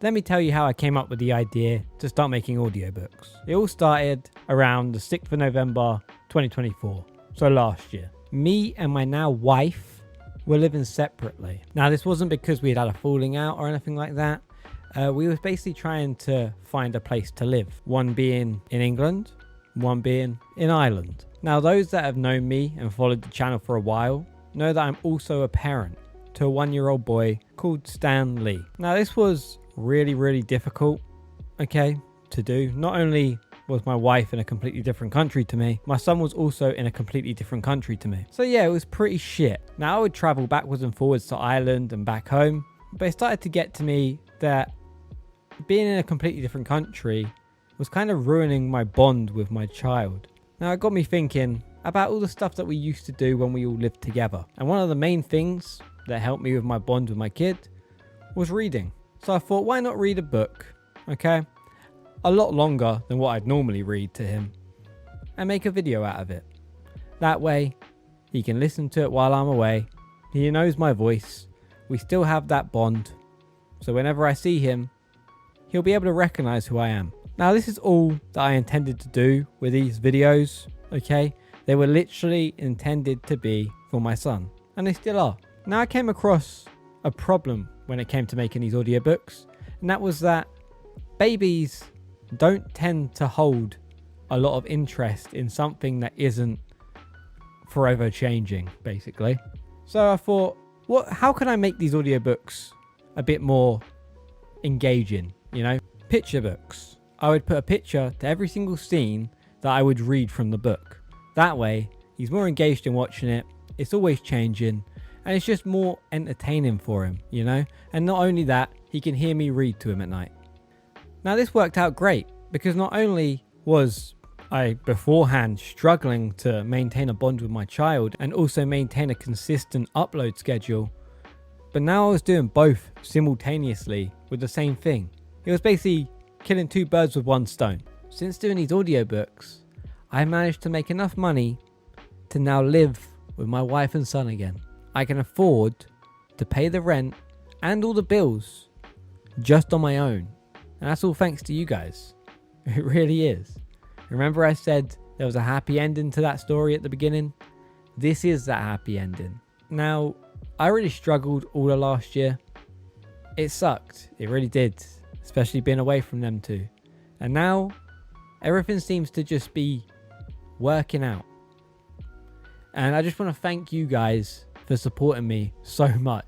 Let me tell you how I came up with the idea to start making audiobooks. It all started around the 6th of November 2024, so last year. Me and my now wife were living separately. Now, this wasn't because we had a falling out or anything like that. We were basically trying to find a place to live. One being in England, one being in Ireland. Now, those that have known me and followed the channel for a while know that I'm also a parent to a 1-year-old boy called Stan Lee. Now, this was really difficult, to do. Not only was my wife in a completely different country to me, my son was also in a completely different country to me. So yeah, it was pretty shit. Now, I would travel backwards and forwards to Ireland and back home, but it started to get to me that being in a completely different country was kind of ruining my bond with my child. Now, it got me thinking about all the stuff that we used to do when we all lived together. And one of the main things that helped me with my bond with my kid was reading. So I thought, why not read a book, a lot longer than what I'd normally read to him, and make a video out of it. That way, he can listen to it while I'm away. He knows my voice. We still have that bond. So whenever I see him, he'll be able to recognize who I am. Now, this is all that I intended to do with these videos, They were literally intended to be for my son, and they still are. Now, I came across a problem when it came to making these audiobooks, and that was that babies don't tend to hold a lot of interest in something that isn't forever changing, basically. So I thought, how can I make these audiobooks a bit more engaging, Picture books. I would put a picture to every single scene that I would read from the book. That way, he's more engaged in watching it. It's always changing, and it's just more entertaining for him, And not only that, he can hear me read to him at night. Now, this worked out great because not only was I beforehand struggling to maintain a bond with my child and also maintain a consistent upload schedule, but now I was doing both simultaneously with the same thing. It was basically killing two birds with one stone. Since doing these audiobooks, I managed to make enough money to now live with my wife and son again. I can afford to pay the rent and all the bills just on my own. And that's all thanks to you guys. It really is. Remember I said there was a happy ending to that story at the beginning? This is that happy ending. Now, I really struggled all of last year. It sucked. It really did. Especially being away from them two. And now, everything seems to just be working out. And I just want to thank you guys for supporting me so much.